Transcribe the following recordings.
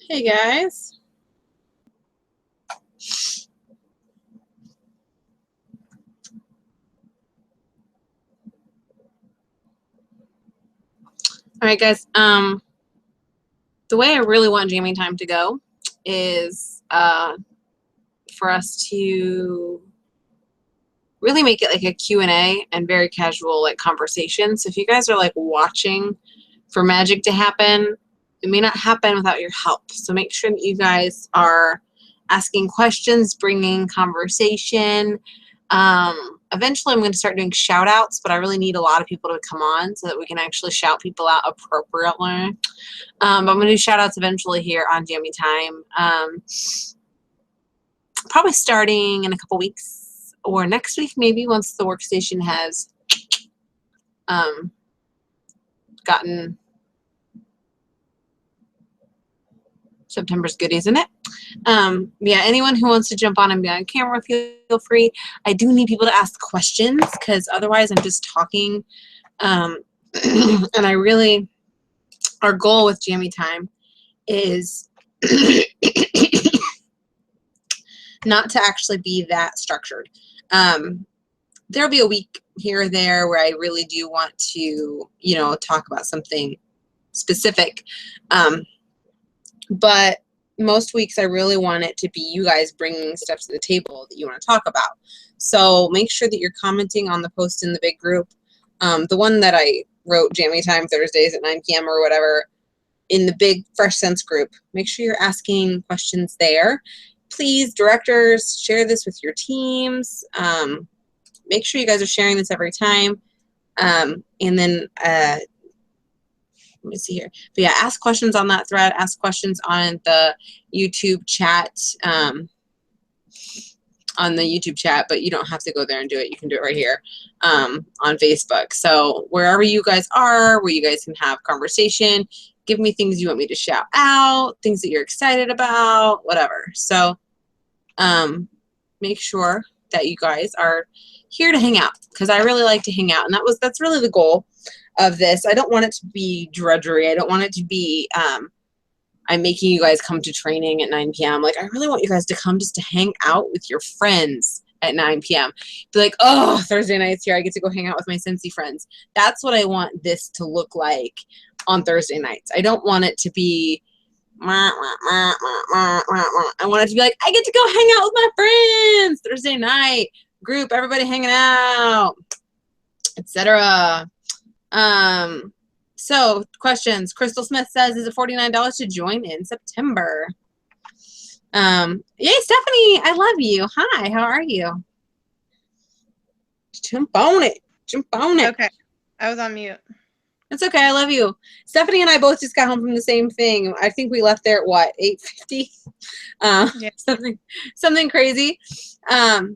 Hey guys. All right, guys. The way I really want jamming time to go is for us to really make it like a Q&A and very casual like conversation. So if you guys are like watching for magic to happen, it may not happen without your help. So make sure that you guys are asking questions, bringing conversation. Eventually I'm going to start doing shout outs, but I really need a lot of people to come on so that we can actually shout people out appropriately. But I'm going to do shout outs eventually here on Jammy Time. Probably starting in a couple weeks or next week maybe, once the workstation has gotten September's goodies in it. Yeah, anyone who wants to jump on and be on camera, feel free. I do need people to ask questions because otherwise I'm just talking. And I really, our goal with Jammy Time is not to actually be that structured. There'll be a week here or there where I really do want to, you know, talk about something specific. But most weeks I really want it to be you guys bringing stuff to the table that you want to talk about. So make sure that you're commenting on the post in the big group. The one that I wrote, Jammy Time Thursdays at 9 p.m. or whatever, in the big Fresh Sense group. Make sure you're asking questions there. Please, directors, share this with your teams. Make sure you guys are sharing this every time. And then let me see here. But yeah, ask questions on that thread. Ask questions on the YouTube chat. But you don't have to go there and do it. You can do it right here on Facebook. So wherever you guys are, where you guys can have conversation, give me things you want me to shout out, things that you're excited about, whatever. So make sure that you guys are here to hang out, because I really like to hang out, and that's really the goal of this. I don't want it to be drudgery. I don't want it to be I'm making you guys come to training at 9 p.m. Like, I really want you guys to come just to hang out with your friends at 9 p.m. Be like, oh, Thursday night's here. I get to go hang out with my Cincy friends. That's what I want this to look like on Thursday nights. I don't want it to be I want it to be like, I get to go hang out with my friends Thursday night, group, everybody hanging out, etc. So questions. Crystal Smith says, is it $49 to join in September? Yay, Stephanie, I love you. Hi, how are you? Jump on it. Jump on it. Okay, I was on mute. It's okay, I love you. Stephanie and I both just got home from the same thing. I think we left there at what, 8:50? Yeah. Something crazy.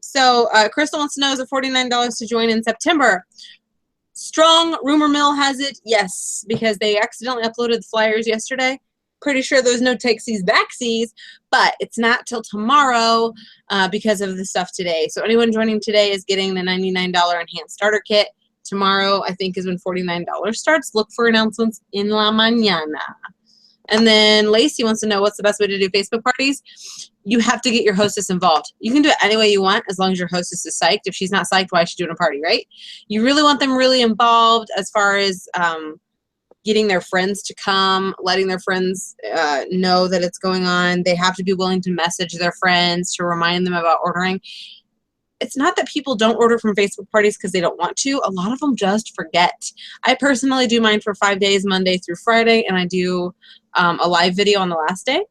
So Crystal wants to know, is it $49 to join in September? Strong rumor mill has it, yes, because they accidentally uploaded the flyers yesterday. Pretty sure there's no takesies backsies, but it's not till tomorrow because of the stuff today. So anyone joining today is getting the $99 enhanced starter kit. Tomorrow, I think, is when $49 starts. Look for announcements in la mañana. And then Lacey wants to know, what's the best way to do Facebook parties? You have to get your hostess involved. You can do it any way you want as long as your hostess is psyched. If she's not psyched, why is she doing a party, right? You really want them really involved as far as getting their friends to come, letting their friends know that it's going on. They have to be willing to message their friends to remind them about ordering. It's not that people don't order from Facebook parties because they don't want to. A lot of them just forget. I personally do mine for 5 days, Monday through Friday, and I do a live video on the last day.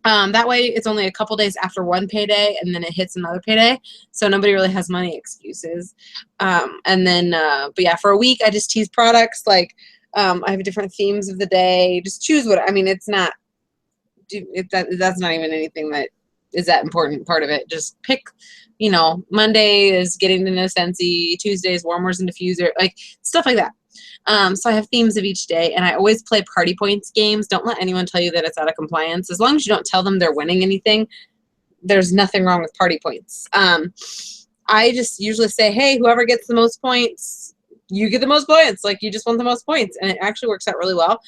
That way it's only a couple days after one payday, and then it hits another payday, so nobody really has money excuses. And then, but yeah, for a week I just tease products. Like I have different themes of the day. Just choose what, I mean, it's not, that's not even anything that is that important part of it. Just pick, you know, Monday is getting to know Scentsy, Tuesday is warmers and diffuser, like stuff like that. So I have themes of each day, and I always play party points games. Don't let anyone tell you that it's out of compliance. As long as you don't tell them they're winning anything, there's nothing wrong with party points. I just usually say, hey, whoever gets the most points, you get the most points. Like, you just want the most points, and it actually works out really well.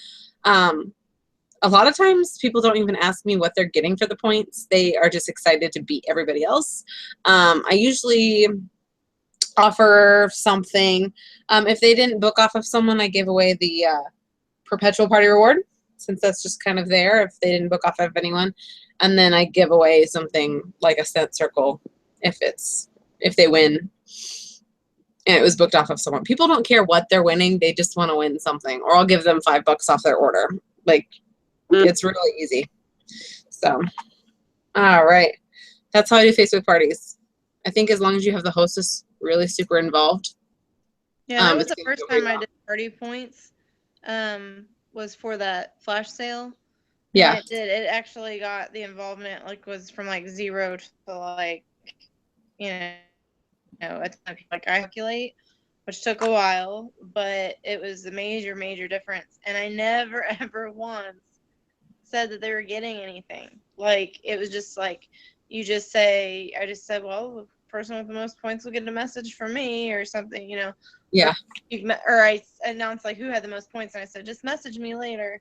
a lot of times people don't even ask me what they're getting for the points. They are just excited to beat everybody else. I usually offer something. If they didn't book off of someone, I give away the perpetual party reward, since that's just kind of there if they didn't book off of anyone. And then I give away something like a cent circle if they win and it was booked off of someone. People don't care what they're winning. They just want to win something. Or I'll give them $5 off their order. Like, it's really easy. So, all right. That's how I do Facebook parties. I think as long as you have the hostess really super involved. Yeah, that was the first time I did party points. Was for that flash sale. Yeah. And it actually got the involvement, like, was from like 0 to like, you know, a ton of people, like, I calculate, which took a while, but it was a major, major difference. And I never ever once said that they were getting anything. Like, it was just like, I just said, well, the person with the most points will get a message from me or something, you know. Yeah. Or I announced, like, who had the most points, and I said, just message me later.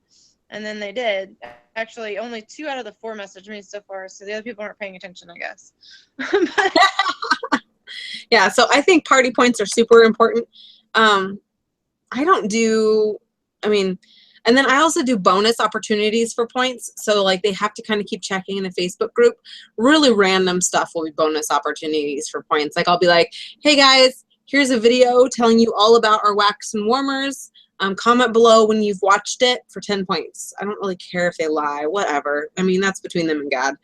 And then they did. Actually, only 2 out of the 4 messaged me so far, so the other people aren't paying attention, I guess. Yeah, so I think party points are super important. I don't do, and then I also do bonus opportunities for points. So, like, they have to kind of keep checking in the Facebook group. Really random stuff will be bonus opportunities for points. Like, I'll be like, hey, guys, here's a video telling you all about our wax and warmers. Comment below when you've watched it for 10 points. I don't really care if they lie, whatever. I mean, that's between them and God.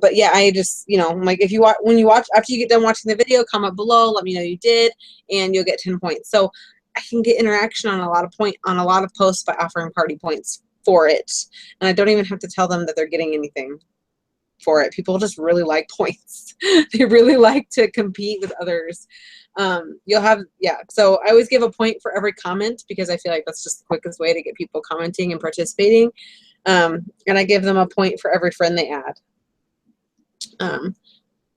But yeah, I just, like, if you when you watch, after you get done watching the video, comment below, let me know you did, and you'll get 10 points. So I can get interaction on a lot of posts by offering party points for it. And I don't even have to tell them that they're getting anything for it. People just really like points. They really like to compete with others. So I always give a point for every comment because I feel like that's just the quickest way to get people commenting and participating. And I give them a point for every friend they add.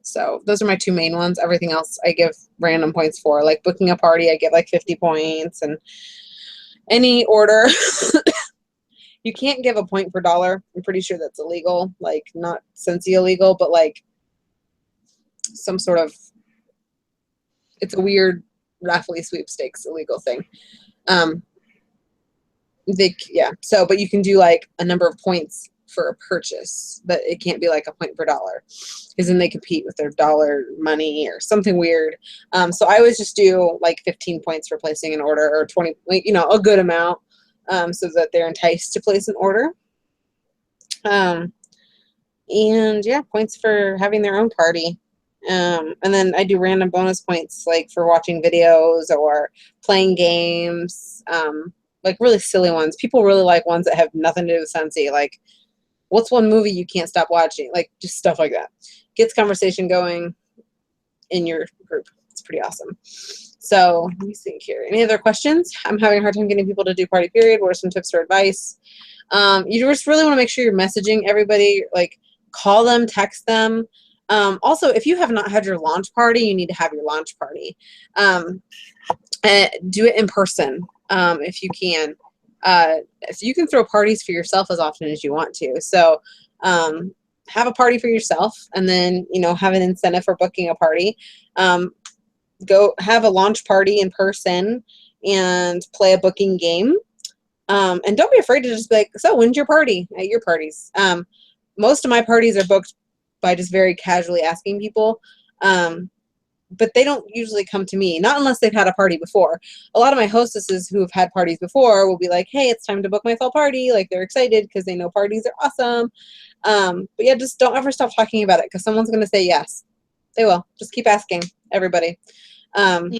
So those are my 2 main ones. Everything else I give random points for. Like booking a party, I get like 50 points, and any order. You can't give a point per dollar. I'm pretty sure that's illegal. Like, not Cincy illegal, but like some sort of, it's a weird raffle sweepstakes illegal thing. But you can do like a number of points for a purchase, but it can't be like a point per dollar because then they compete with their dollar money or something weird. So I always just do like 15 points for placing an order, or 20, a good amount, so that they're enticed to place an order. And yeah, points for having their own party. And then I do random bonus points like for watching videos or playing games, like really silly ones. People really like ones that have nothing to do with Scentsy, like what's one movie you can't stop watching, like just stuff like that. Gets conversation going in your group. It's pretty awesome. So let me think here. Any other questions? I'm having a hard time getting people to do party period. What are some tips or advice? You just really want to make sure you're messaging everybody, like call them, text them. Also, if you have not had your launch party, you need to have your launch party. And do it in person if you can. So you can throw parties for yourself as often as you want to. So have a party for yourself, and then have an incentive for booking a party. Go have a launch party in person and play a booking game. And don't be afraid to just be like, so when's your party at your parties? Most of my parties are booked by just very casually asking people. But they don't usually come to me, not unless they've had a party before. A lot of my hostesses who have had parties before will be like, hey, it's time to book my fall party. Like, they're excited because they know parties are awesome. But yeah, just don't ever stop talking about it because someone's going to say yes. They will. Just keep asking, everybody. Yeah.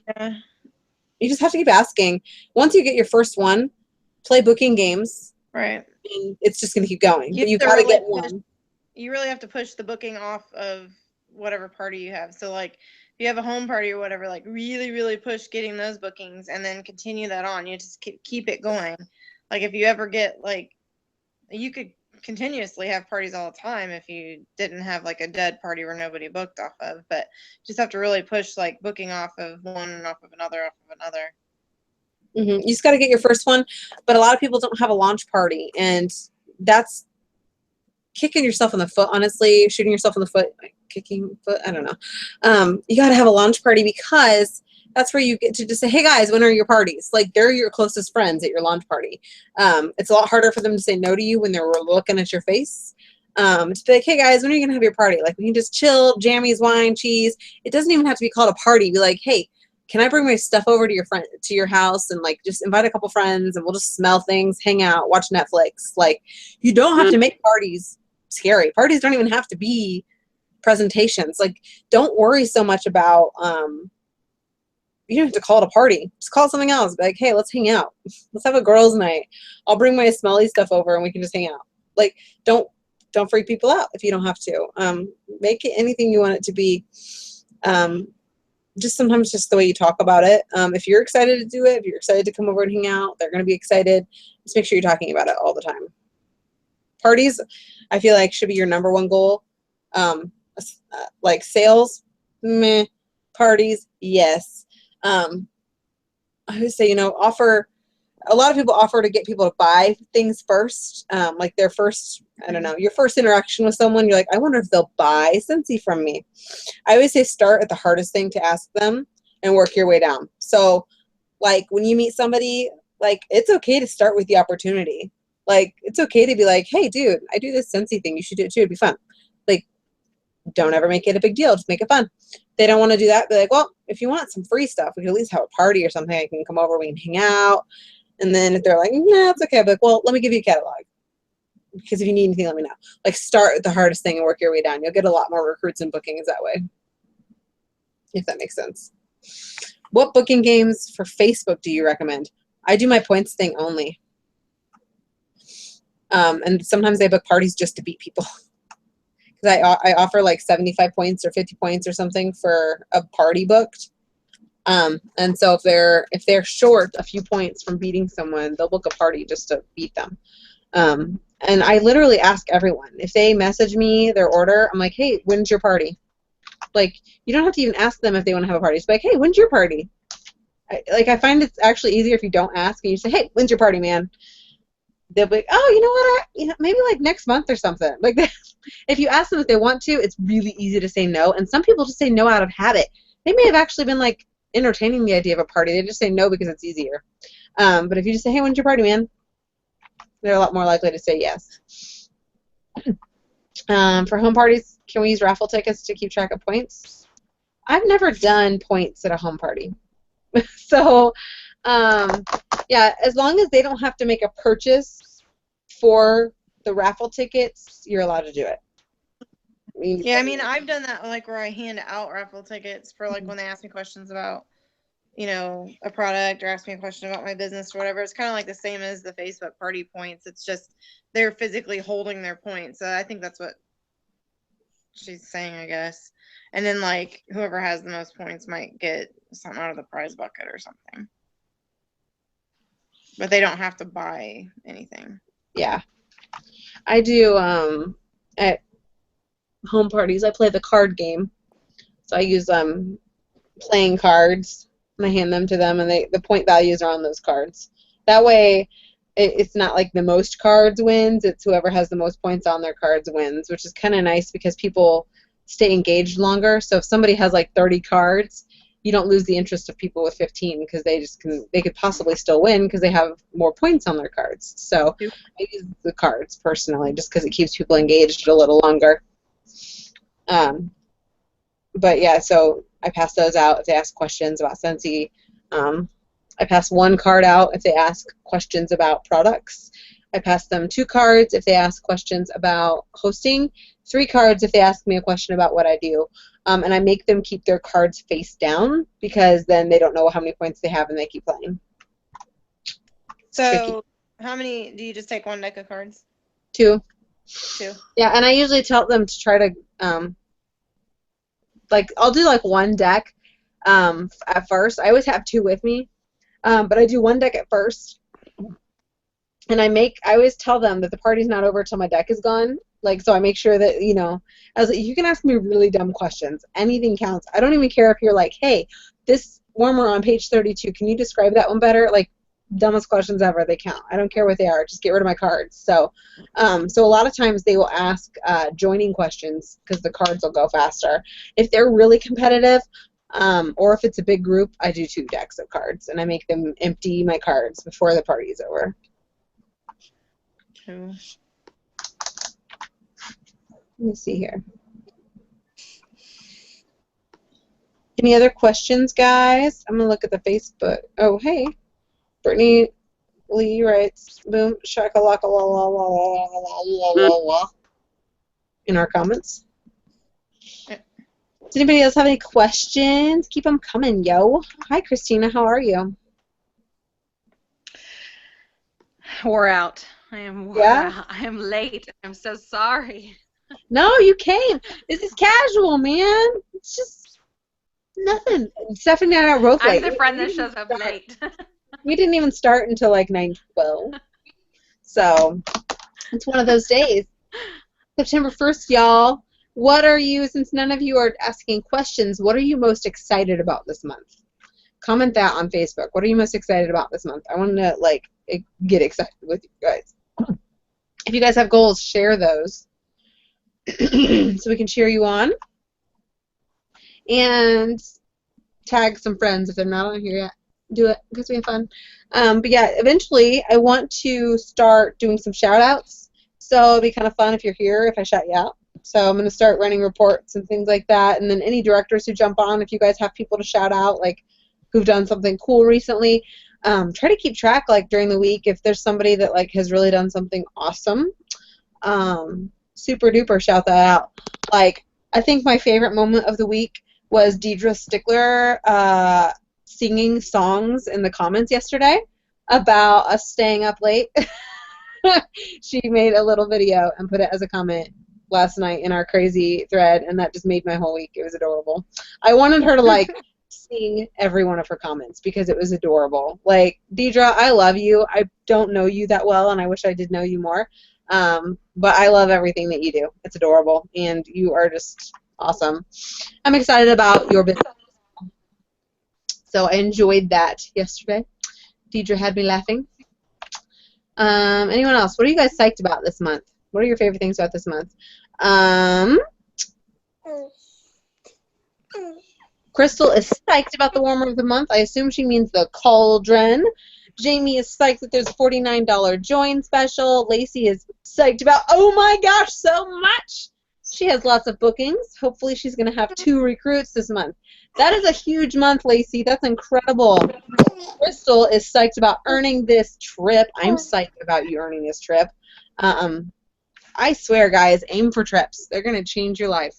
You just have to keep asking. Once you get your first one, play booking games. Right. And it's just going to keep going. But you've got to get one. You really have to push the booking off of whatever party you have. So, like, if you have a home party or whatever, like, really, really push getting those bookings and then continue that on. You just keep it going. Like, if you ever get, like, you could continuously have parties all the time if you didn't have, like, a dead party where nobody booked off of. But just have to really push, like, booking off of one and off of another, off of another. You just got to get your first one. But a lot of people don't have a launch party. And that's kicking yourself in the foot, honestly, shooting yourself in the foot, like kicking foot, I don't know. You got to have a launch party because that's where you get to just say, hey guys, when are your parties? Like they're your closest friends at your launch party. It's a lot harder for them to say no to you when they're looking at your face. To be like, hey guys, when are you gonna have your party? Like we can just chill, jammies, wine, cheese. It doesn't even have to be called a party. Be like, hey, can I bring my stuff over to your house and like just invite a couple friends and we'll just smell things, hang out, watch Netflix. Like you don't have to make parties scary. Parties don't even have to be presentations. Like don't worry so much about you don't have to call it a party. Just call it something else. Be like, hey, let's hang out. Let's have a girls' night. I'll bring my smelly stuff over and we can just hang out. Like don't freak people out if you don't have to. Make it anything you want it to be. Just sometimes just the way you talk about it. If you're excited to do it, if you're excited to come over and hang out, they're going to be excited. Just make sure you're talking about it all the time. Parties, I feel like should be your number one goal. Like sales, meh. Parties, yes. I would say, offer. A lot of people offer to get people to buy things first. Like their first, I don't know, your first interaction with someone, you're like, I wonder if they'll buy Scentsy from me. I always say start at the hardest thing to ask them and work your way down. So like when you meet somebody, like it's okay to start with the opportunity. Like it's okay to be like, hey dude, I do this Scentsy thing. You should do it too. It'd be fun. Like don't ever make it a big deal. Just make it fun. They don't want to do that. Be like, well, if you want some free stuff, we could at least have a party or something. I can come over, we can hang out. And then if they're like, nah, it's okay. I'll be like, well, let me give you a catalog. Because if you need anything, let me know. Like start with the hardest thing and work your way down. You'll get a lot more recruits and bookings that way. If that makes sense. What booking games for Facebook do you recommend? I do my points thing only. And sometimes they book parties just to beat people. Because I offer like 75 points or 50 points or something for a party booked. And so if they're short a few points from beating someone, they'll book a party just to beat them. And I literally ask everyone if they message me their order. I'm like, hey, when's your party? Like you don't have to even ask them if they want to have a party. Just be like, hey, when's your party? I find it's actually easier if you don't ask and you say, hey, when's your party, man? They'll be like, oh, you know what? Maybe like next month or something. Like if you ask them if they want to, it's really easy to say no. And some people just say no out of habit. They may have actually been like entertaining the idea of a party. They just say no because it's easier. But if you just say, hey, when's your party, man? They're a lot more likely to say yes. For home parties, can we use raffle tickets to keep track of points? I've never done points at a home party. So, yeah, as long as they don't have to make a purchase for the raffle tickets, you're allowed to do it. Yeah, I mean, I've done that like where I hand out raffle tickets for like when they ask me questions about, a product or ask me a question about my business or whatever. It's kind of like the same as the Facebook party points. It's just they're physically holding their points. So I think that's what she's saying, I guess. And then like whoever has the most points might get something out of the prize bucket or something. But they don't have to buy anything. Yeah. I do at home parties, I play the card game. So I use playing cards and I hand them to them and the point values are on those cards. That way it's not like the most cards wins, it's whoever has the most points on their cards wins, which is kind of nice because people stay engaged longer. So if somebody has like 30 cards, you don't lose the interest of people with 15 because they could possibly still win because they have more points on their cards. So I use the cards personally just because it keeps people engaged a little longer. But yeah, so I pass those out if they ask questions about Scentsy. I pass one card out if they ask questions about products. I pass them 2 cards if they ask questions about hosting, 3 cards if they ask me a question about what I do. And I make them keep their cards face down because then they don't know how many points they have and they keep playing. So tricky. How many, do you just take 1 deck of cards? 2. 2. Yeah, and I usually tell them to try to, I'll do like 1 deck at first. I always have 2 with me, but I do 1 deck at first. And I always tell them that the party's not over till my deck is gone. So I make sure that, I was like, you can ask me really dumb questions. Anything counts. I don't even care if you're like, hey, this warmer on page 32, can you describe that one better? Like, dumbest questions ever, they count. I don't care what they are. Just get rid of my cards. So so a lot of times they will ask joining questions because the cards will go faster. If they're really competitive, or if it's a big group, I do 2 decks of cards, and I make them empty my cards before the party's over. Cool. Let me see here. Any other questions, guys? I'm going to look at the Facebook. Oh, hey. Brittany Lee writes, boom, shakalaka la la la la la la la la in our comments. Does anybody else have any questions? Keep them coming, yo. Hi, Christina. How are you? Wore out. I am wore out. I am late. I'm so sorry. No, you came. This is casual, man. It's just nothing. Stephanie and I wrote late. I'm the friend that shows up late. We didn't even start until like 9:12. So it's one of those days. September 1st, y'all. What are you, since none of you are asking questions, what are you most excited about this month? Comment that on Facebook. What are you most excited about this month? I want to, like, get excited with you guys. If you guys have goals, share those so we can cheer you on. And tag some friends if they're not on here yet. Do it because we have fun. But yeah, eventually I want to start doing some shout-outs. So it'll be kind of fun if you're here, if I shout you out. So I'm going to start running reports and things like that. And then any directors who jump on, if you guys have people to shout out, like who've done something cool recently, try to keep track, like during the week, if there's somebody that like has really done something awesome. Super duper shout that out. Like, I think my favorite moment of the week was Deidre Stickler singing songs in the comments yesterday about us staying up late. She made a little video and put it as a comment last night in our crazy thread, and that just made my whole week. It was adorable. I wanted her to like sing every one of her comments because it was adorable. Like, Deidre, I love you. I don't know you that well, and I wish I did know you more. But I love everything that you do. It's adorable, and you are just awesome. I'm excited about your business. So I enjoyed that yesterday. Deidre had me laughing. Anyone else? What are you guys psyched about this month? What are your favorite things about this month? Crystal is psyched about the warmer of the month. I assume she means the cauldron. Jamie is psyched that there's a $49 join special. Lacey is psyched about, oh my gosh, so much. She has lots of bookings. Hopefully she's going to have 2 recruits this month. That is a huge month, Lacey. That's incredible. Crystal is psyched about earning this trip. I'm psyched about you earning this trip. I swear, guys, aim for trips. They're going to change your life.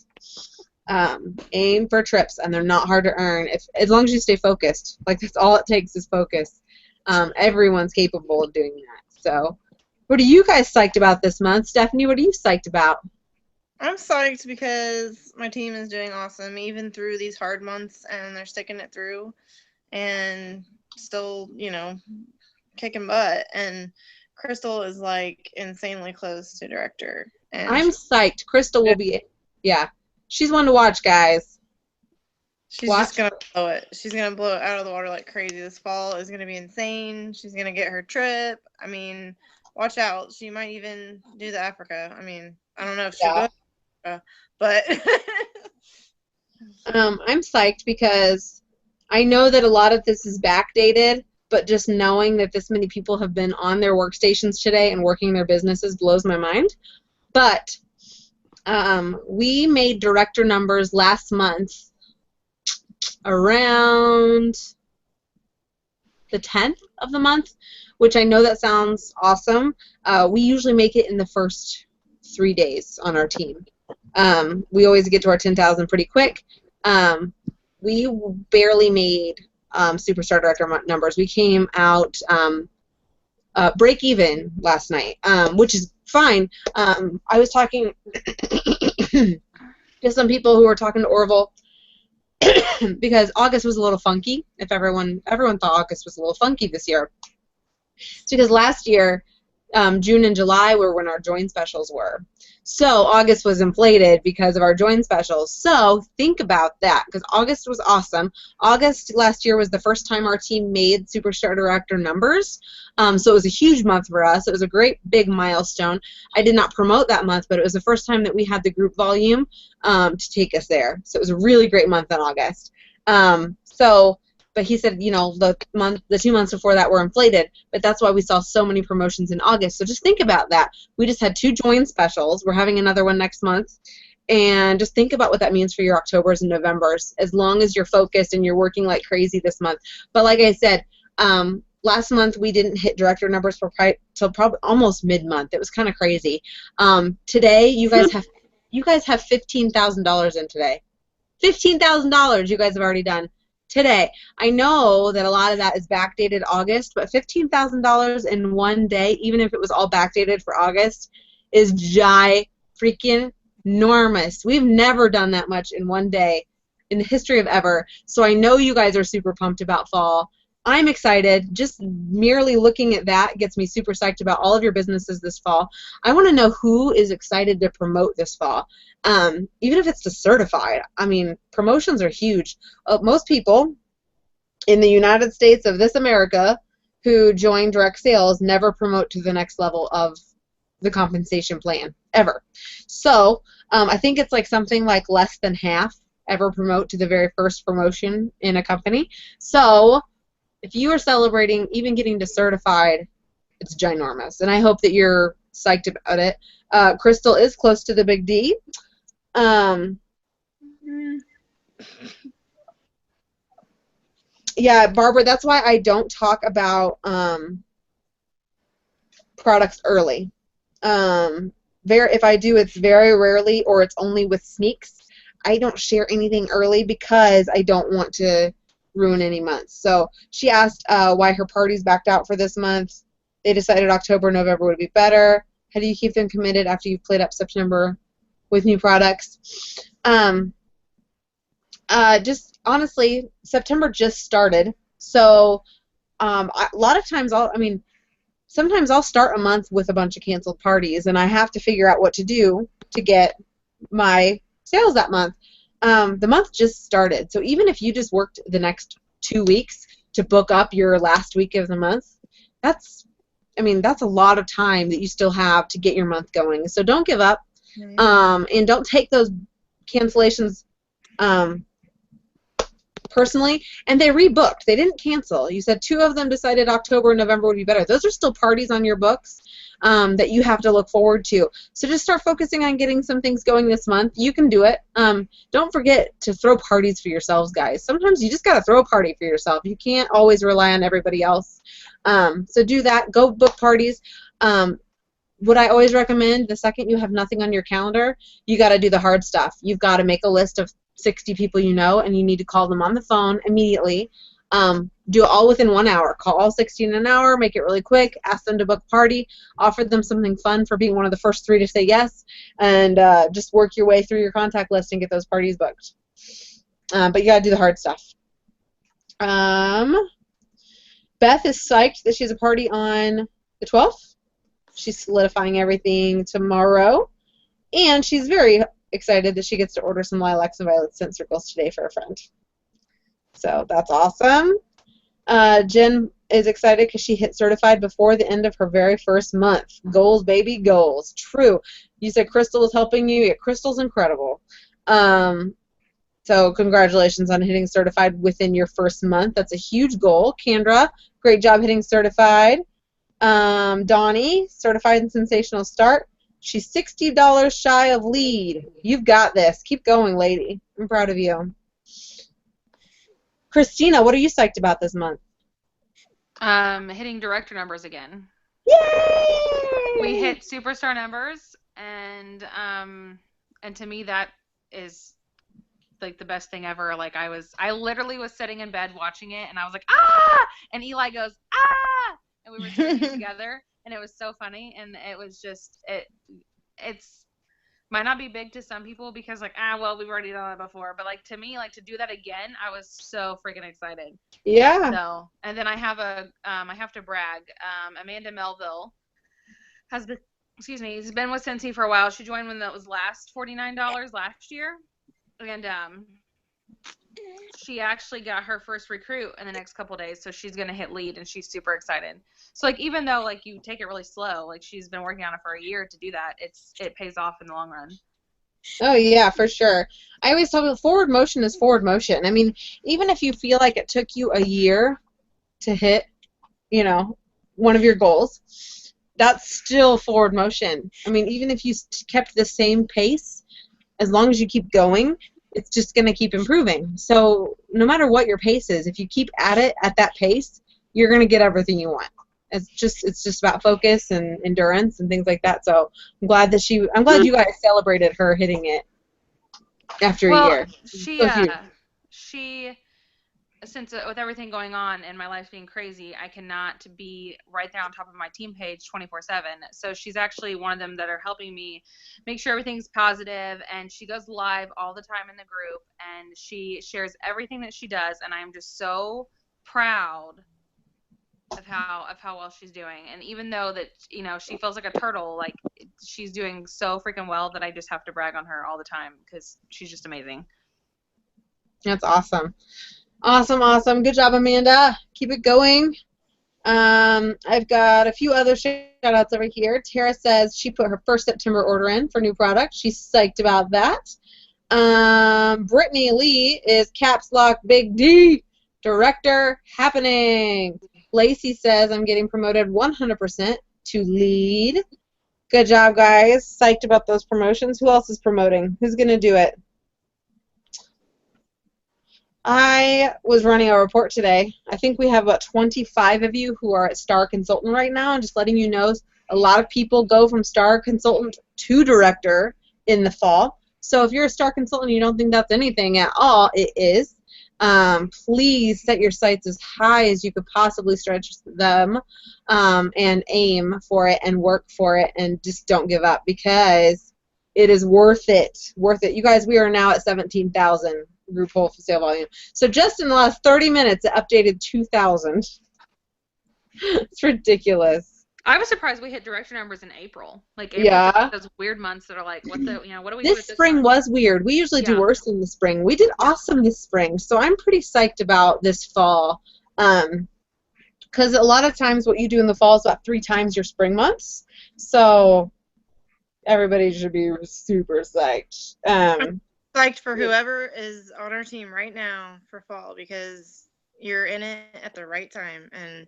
Aim for trips, and they're not hard to earn as long as you stay focused. Like, that's all it takes is focus. Everyone's capable of doing that. So, what are you guys psyched about this month? Stephanie, what are you psyched about? I'm psyched because my team is doing awesome, even through these hard months, and they're sticking it through and still, you know, kicking butt. And Crystal is, like, insanely close to director. And I'm psyched. Crystal will be, yeah. She's one to watch, guys. She's just going to blow it. She's going to blow it out of the water like crazy. This fall is going to be insane. She's going to get her trip. I mean, watch out. She might even do the Africa. I mean, I don't know if she'll go to Africa, but... I'm psyched because I know that a lot of this is backdated, but just knowing that this many people have been on their workstations today and working their businesses blows my mind. But we made director numbers last month around the 10th of the month, which I know that sounds awesome. We usually make it in the first 3 days on our team. We always get to our 10,000 pretty quick. We barely made Superstar Director numbers. We came out break even last night, which is fine. I was talking to some people who were talking to Orville because August was a little funky. If everyone thought August was a little funky this year, it's because last year June and July were when our join specials were. So August was inflated because of our join specials. So think about that, because August was awesome. August last year was the first time our team made Superstar Director numbers. So it was a huge month for us. It was a great big milestone. I did not promote that month, but it was the first time that we had the group volume to take us there. So it was a really great month in August. But he said, you know, the 2 months before that were inflated, but that's why we saw so many promotions in August. So just think about that. We just had 2 join specials. We're having another one next month. And just think about what that means for your Octobers and Novembers, as long as you're focused and you're working like crazy this month. But like I said, last month we didn't hit director numbers till probably almost mid-month. It was kind of crazy. Today, you guys have $15,000 in today. $15,000 you guys have already done today. I know that a lot of that is backdated August, but $15,000 in one day, even if it was all backdated for August, is freaking enormous. We've never done that much in one day in the history of ever. So I know you guys are super pumped about fall. I'm excited. Just merely looking at that gets me super psyched about all of your businesses this fall. I want to know who is excited to promote this fall, even if it's to certified. I mean, promotions are huge. Most people in the United States of this America who join direct sales never promote to the next level of the compensation plan, ever. So I think it's like something like less than half ever promote to the very first promotion in a company. So if you are celebrating even getting to certified, it's ginormous, and I hope that you're psyched about it. Crystal is close to the big D. Yeah, Barbara, that's why I don't talk about products early. If I do, it's very rarely, or it's only with sneaks. I don't share anything early because I don't want to ruin any months. So she asked why her parties backed out for this month. They decided October, November would be better. How do you keep them committed after you've played up September with new products? Just honestly, September just started. So a lot of times sometimes I'll start a month with a bunch of canceled parties, and I have to figure out what to do to get my sales that month. The month just started, so even if you just worked the next 2 weeks to book up your last week of the month, that's a lot of time that you still have to get your month going. So don't give up, and don't take those cancellations personally. And they rebooked. They didn't cancel. You said 2 of them decided October and November would be better. Those are still parties on your books that you have to look forward to. So just start focusing on getting some things going this month. You can do it. Don't forget to throw parties for yourselves, guys. Sometimes you just got to throw a party for yourself. You can't always rely on everybody else. So do that. Go book parties. What I always recommend, the second you have nothing on your calendar, you got to do the hard stuff. You've got to make a list of 60 people you know, and you need to call them on the phone immediately. Do it all within 1 hour. Call all 60 in an hour, make it really quick, ask them to book a party, offer them something fun for being one of the first 3 to say yes, and just work your way through your contact list and get those parties booked. But you got to do the hard stuff. Beth is psyched that she has a party on the 12th. She's solidifying everything tomorrow, and she's very excited that she gets to order some lilacs and violet scent circles today for a friend. So that's awesome. Jen is excited because she hit certified before the end of her very first month. Goals, baby, goals. True. You said Crystal is helping you. Yeah, Crystal's incredible. So congratulations on hitting certified within your first month. That's a huge goal. Kendra, great job hitting certified. Donnie, certified and sensational start. She's $60 shy of lead. You've got this. Keep going, lady. I'm proud of you. Christina, what are you psyched about this month? Hitting director numbers again. Yay! We hit superstar numbers, and to me that is like the best thing ever. Like I literally was sitting in bed watching it, and I was like, ah! And Eli goes, ah! And we were screaming together, and it was so funny, and it was just it's might not be big to some people because well, we've already done it before, but like to me, like to do that again, I was so freaking excited. Yeah. So, and then I have I have to brag. Amanda Melville excuse me, has been with Scentsy for a while. She joined when that was last $49 last year. And she actually got her first recruit in the next couple of days, so she's going to hit lead, and she's super excited. So, like, even though, like, you take it really slow, like, she's been working on it for a year to do that, it pays off in the long run. Oh, yeah, for sure. I always tell people forward motion is forward motion. I mean, even if you feel like it took you a year to hit, you know, one of your goals, that's still forward motion. I mean, even if you kept the same pace, as long as you keep going, it's just going to keep improving. So no matter what your pace is, if you keep at it at that pace, you're going to get everything you want. It's just about focus and endurance and things like that. So I'm glad you guys celebrated her hitting it after a year. She since with everything going on and my life being crazy, I cannot be right there on top of my team page 24/7. So she's actually one of them that are helping me make sure everything's positive, and she goes live all the time in the group, and she shares everything that she does, and I'm just so proud of how well she's doing. And even though that, you know, she feels like a turtle, like, she's doing so freaking well that I just have to brag on her all the time because she's just amazing. That's awesome. Awesome. Good job, Amanda. Keep it going. I've got a few other shout-outs over here. Tara says she put her first September order in for new product. She's psyched about that. Brittany Lee is Caps Lock Big D Director happening. Lacey says I'm getting promoted 100% to lead. Good job, guys. Psyched about those promotions. Who else is promoting? Who's going to do it? I was running a report today. I think we have about 25 of you who are at Star Consultant right now, and just letting you know, a lot of people go from Star Consultant to Director in the fall. So if you're a Star Consultant and you don't think that's anything at all, it is. Please set your sights as high as you could possibly stretch them, and aim for it and work for it, and just don't give up, because it is worth it. Worth it. You guys, we are now at 17,000 group wholesale volume. So just in the last 30 minutes, it updated 2,000. It's ridiculous. I was surprised we hit director numbers in April. Like, April, those weird months that are like, what do we do this spring month? Was weird. We usually do worse in the spring. We did awesome this spring, so I'm pretty psyched about this fall. Because a lot of times what you do in the fall is about 3 times your spring months. So everybody should be super psyched. Psyched for whoever is on our team right now for fall, because you're in it at the right time, and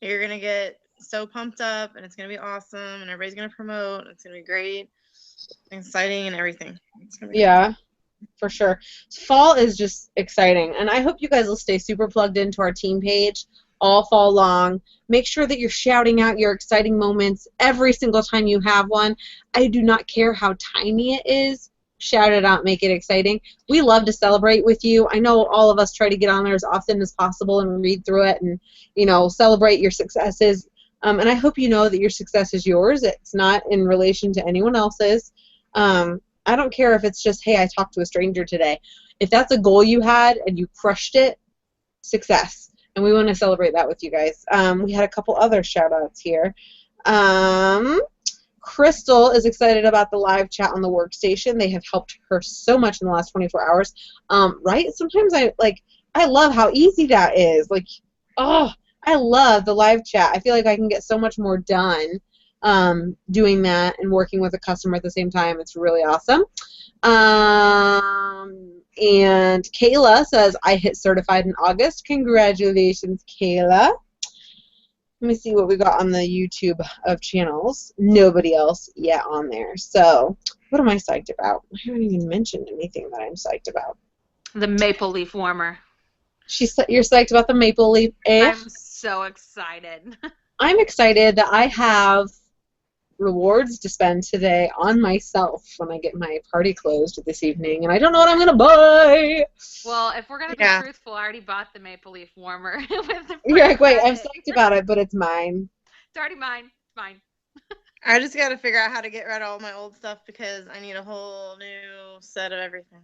you're gonna get so pumped up, and it's gonna be awesome, and everybody's gonna promote, and it's gonna be great, exciting, and everything. It's gonna be awesome. For sure. Fall is just exciting, and I hope you guys will stay super plugged into our team page all fall long. Make sure that you're shouting out your exciting moments every single time you have one. I do not care how tiny it is. Shout it out, make it exciting. We love to celebrate with you. I know all of us try to get on there as often as possible and read through it and, you know, celebrate your successes. And I hope you know that your success is yours. It's not in relation to anyone else's. I don't care if it's just, hey, I talked to a stranger today. If that's a goal you had and you crushed it, success. And we want to celebrate that with you guys. We had a couple other shout-outs here. Crystal is excited about the live chat on the workstation. They have helped her so much in the last 24 hours. Right? Sometimes I love how easy that is. Like, oh, I love the live chat. I feel like I can get so much more done doing that and working with a customer at the same time. It's really awesome. And Kayla says, I hit certified in August. Congratulations, Kayla. Let me see what we got on the YouTube of channels. Nobody else yet on there. So, what am I psyched about? I haven't even mentioned anything that I'm psyched about. The maple leaf warmer. You're psyched about the maple leaf, eh? I'm so excited. I'm excited that I have rewards to spend today on myself when I get my party closed this evening, and I don't know what I'm going to buy. Well, if we're going to be truthful, I already bought the maple leaf warmer. You're like, wait, I'm psyched about it, but it's mine. It's already mine. It's mine. I just got to figure out how to get rid of all my old stuff, because I need a whole new set of everything.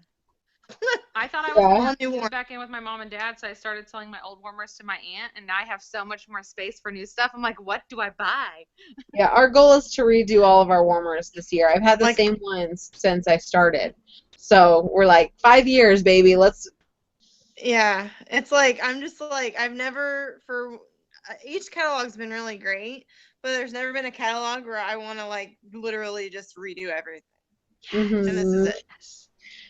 I thought I was Yeah. going to move back in with my mom and dad, so I started selling my old warmers to my aunt, and now I have so much more space for new stuff. I'm like, what do I buy? Yeah, our goal is to redo all of our warmers this year. I've had the Like- same ones since I started. So we're like, 5 years, baby. Let's. Yeah, it's like I'm just like I've never for each catalog's been really great, but there's never been a catalog where I want to like literally just redo everything. Mhm. And this is it.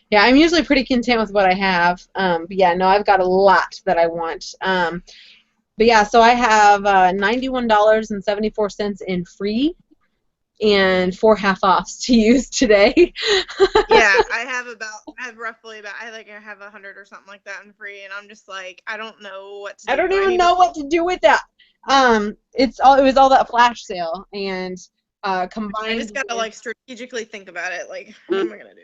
Yeah, I'm usually pretty content with what I have. But yeah, no, I've got a lot that I want. But yeah, so I have $91.74 in free and 4 half-offs to use today. Yeah, I have roughly about I have 100 or something like that in free, and I'm just like I don't know what to do. I don't even need know to- what to do with that. It was all that flash sale, and combined. I just gotta like strategically think about it. Like, what am I gonna do?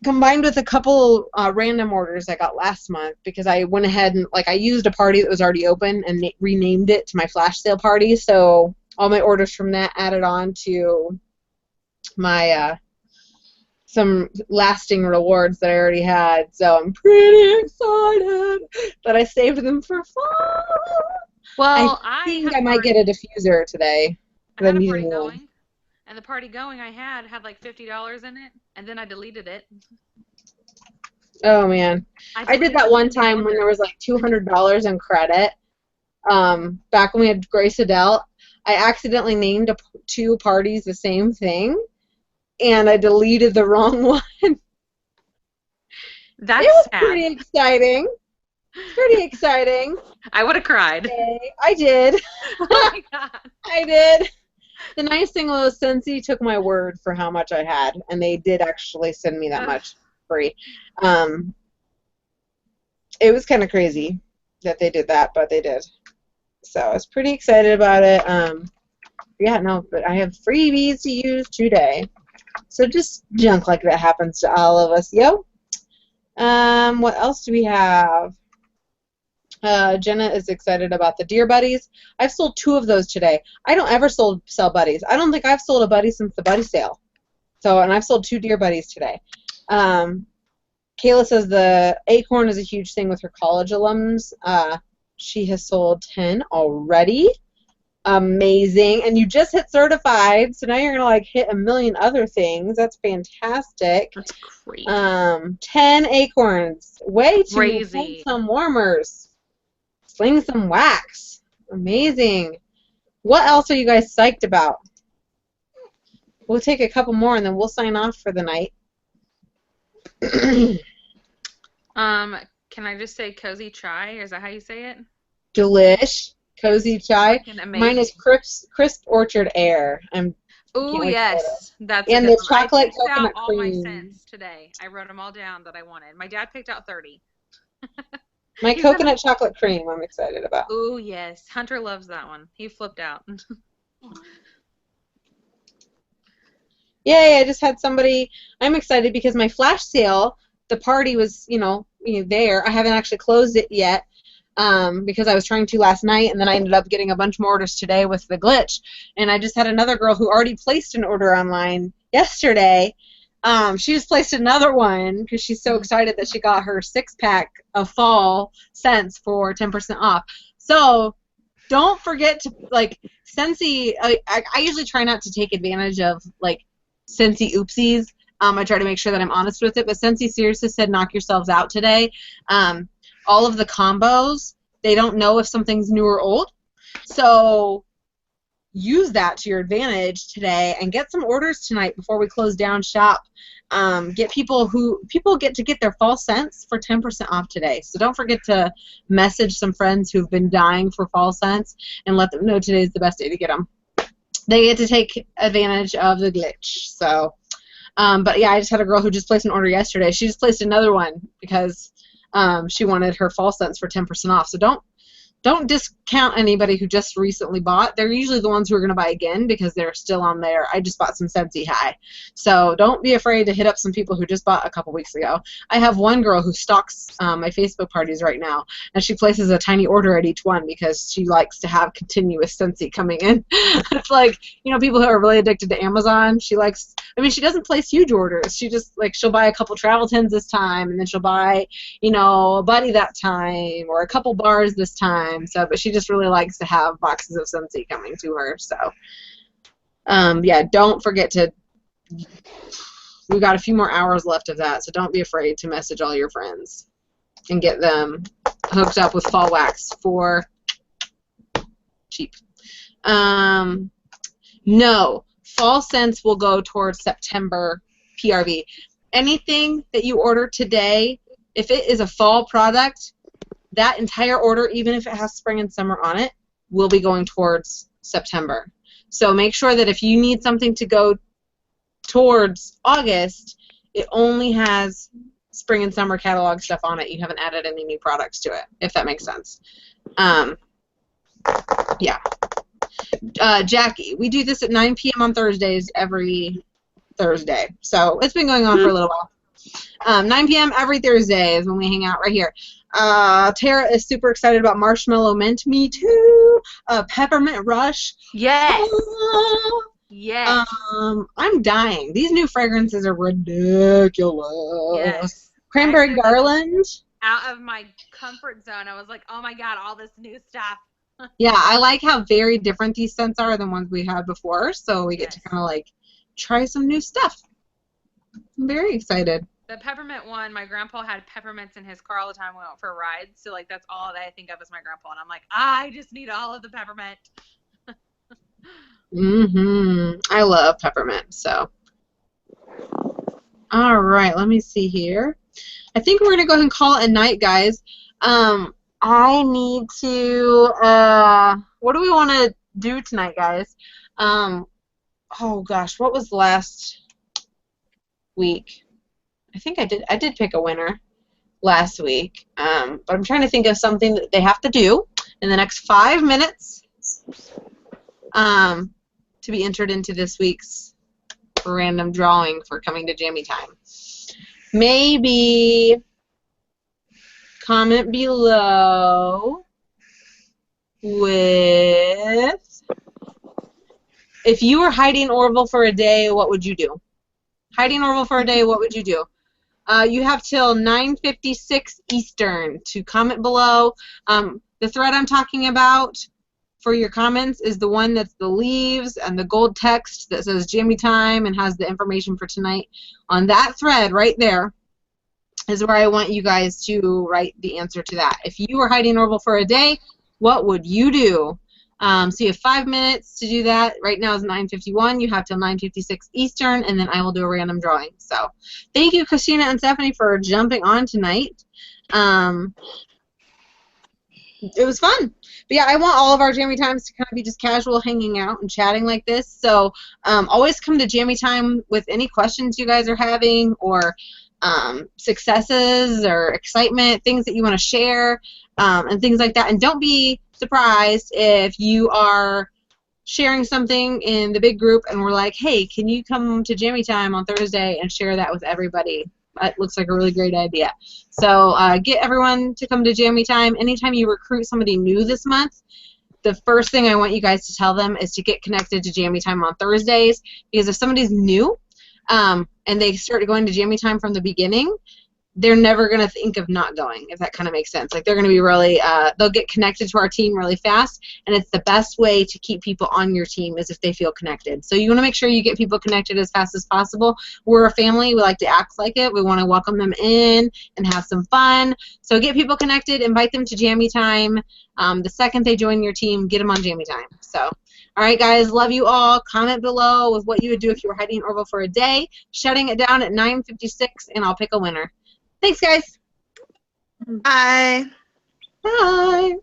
Combined with a couple random orders I got last month, because I went ahead and I used a party that was already open and renamed it to my flash sale party. So all my orders from that added on to my some lasting rewards that I already had. So I'm pretty excited that I saved them for fall. Well, I think I might get a diffuser today. I had a I'm party using one. going, and the party going I had like $50 in it, and then I deleted it. Oh man, I did that one time when there was like $200 in credit. Back when we had Grace Adele, I accidentally named 2 parties the same thing, and I deleted the wrong one. That's it was sad. pretty exciting. It's pretty exciting. I would have cried. Okay, I did. Oh my god. I did. The nice thing was, Scentsy took my word for how much I had, and they did actually send me that much free. It was kind of crazy that they did that, but they did. So I was pretty excited about it. Yeah, no, but I have freebies to use today. So just junk like that happens to all of us. Yo. What else do we have? Jenna is excited about the Deer Buddies. I've sold 2 of those today. I don't ever sell buddies. I don't think I've sold a buddy since the buddy sale. So, and I've sold 2 Deer Buddies today. Kayla says the acorn is a huge thing with her college alums. She has sold 10 already. Amazing. And you just hit certified, so now you're going to hit a million other things. That's fantastic. That's crazy. 10 acorns. Way too crazy. Some warmers. Sling some wax. Amazing. What else are you guys psyched about? We'll take a couple more and then we'll sign off for the night. Can I just say cozy chai? Is that how you say it? Delish. Cozy chai. Mine is crisp orchard air. Oh yes, that's. And a good the one. chocolate I picked coconut out all my cream. scents today. I wrote them all down that I wanted. My dad picked out 30. My coconut chocolate cream I'm excited about. Oh yes, Hunter loves that one. He flipped out. Yay, I just had somebody. I'm excited because my flash sale, the party was, there. I haven't actually closed it yet because I was trying to last night, and then I ended up getting a bunch more orders today with the glitch. And I just had another girl who already placed an order online yesterday. She just placed another one because she's so excited that she got her 6-pack of fall scents for 10% off. So don't forget to, Scentsy, I usually try not to take advantage of, Scentsy oopsies. I try to make sure that I'm honest with it, but Scentsy seriously said knock yourselves out today. All of the combos, they don't know if something's new or old. So use that to your advantage today and get some orders tonight before we close down shop. People get to get their fall scents for 10% off today. So don't forget to message some friends who've been dying for fall scents and let them know today's the best day to get them. They get to take advantage of the glitch. So, but yeah, I just had a girl who just placed an order yesterday. She just placed another one because she wanted her fall scents for 10% off. So don't discount anybody who just recently bought. They're usually the ones who are going to buy again because they're still on there. I just bought some Scentsy high. So don't be afraid to hit up some people who just bought a couple weeks ago. I have one girl who stalks my Facebook parties right now, and she places a tiny order at each one because she likes to have continuous Scentsy coming in. It's like, you know, people who are really addicted to Amazon, she likes, I mean, she doesn't place huge orders. She just, like, she'll buy a couple travel tins this time, and then she'll buy, you know, a buddy that time, or a couple bars this time. So, but she just really likes to have boxes of Scentsy coming to her. So, yeah, don't forget to. We've got a few more hours left of that, so don't be afraid to message all your friends and get them hooked up with fall wax for cheap. No, fall scents will go towards September PRV. Anything that you order today, if it is a fall product, that entire order, even if it has spring and summer on it, will be going towards September. So make sure that if you need something to go towards August, it only has spring and summer catalog stuff on it. You haven't added any new products to it, if that makes sense. Yeah. Jackie, we do this at 9 p.m. on Thursdays every Thursday. So it's been going on for a little while. 9 p.m. every Thursday is when we hang out right here. Tara is super excited about Marshmallow Mint. Me too. Peppermint Rush. Yes. Yes. I'm dying. These new fragrances are ridiculous. Yes. Cranberry Garland. Out of my comfort zone. I was like, oh my god, all this new stuff. Yeah, I like how very different these scents are than ones we had before, so we get to kind of like try some new stuff. I'm very excited. The peppermint one, my grandpa had peppermints in his car all the time when we went for rides, so like that's all that I think of as my grandpa, and I'm like, I just need all of the peppermint. I love peppermint, so. All right, let me see here. I think we're going to go ahead and call it a night, guys. I need to, what do we want to do tonight, guys? Oh, gosh, what was last week? I think I did pick a winner last week, but I'm trying to think of something that they have to do in the next 5 minutes to be entered into this week's random drawing for coming to Jammy Time. Maybe comment below with, if you were hiding Orville for a day, what would you do? Hiding Orville for a day, what would you do? You have till 9:56 Eastern to comment below. The thread I'm talking about for your comments is the one that's the leaves and the gold text that says Jammy Time and has the information for tonight. On that thread right there is where I want you guys to write the answer to that. If you were hiding Orville for a day, what would you do? So you have 5 minutes to do that. Right now is 9:51. You have till 9:56 Eastern, and then I will do a random drawing. So thank you, Christina and Stephanie, for jumping on tonight. It was fun. But yeah, I want all of our Jammy Times to kind of be just casual hanging out and chatting like this. So always come to Jammy Time with any questions you guys are having, or successes or excitement, things that you want to share, and things like that. And don't be surprised if you are sharing something in the big group and we're like, hey, can you come to Jammy Time on Thursday and share that with everybody? That looks like a really great idea. So get everyone to come to Jammy Time. Anytime you recruit somebody new this month, the first thing I want you guys to tell them is to get connected to Jammy Time on Thursdays, because if somebody's new and they start going to Jammy Time from the beginning, they're never going to think of not going, if that kind of makes sense. Like, they're going to be really, they'll get connected to our team really fast, and it's the best way to keep people on your team is if they feel connected. So you want to make sure you get people connected as fast as possible. We're a family. We like to act like it. We want to welcome them in and have some fun. So get people connected. Invite them to Jammy Time. The second they join your team, get them on Jammy Time. So, all right, guys, love you all. Comment below with what you would do if you were hiding Orville for a day, shutting it down at 9:56, and I'll pick a winner. Thanks, guys. Bye. Bye.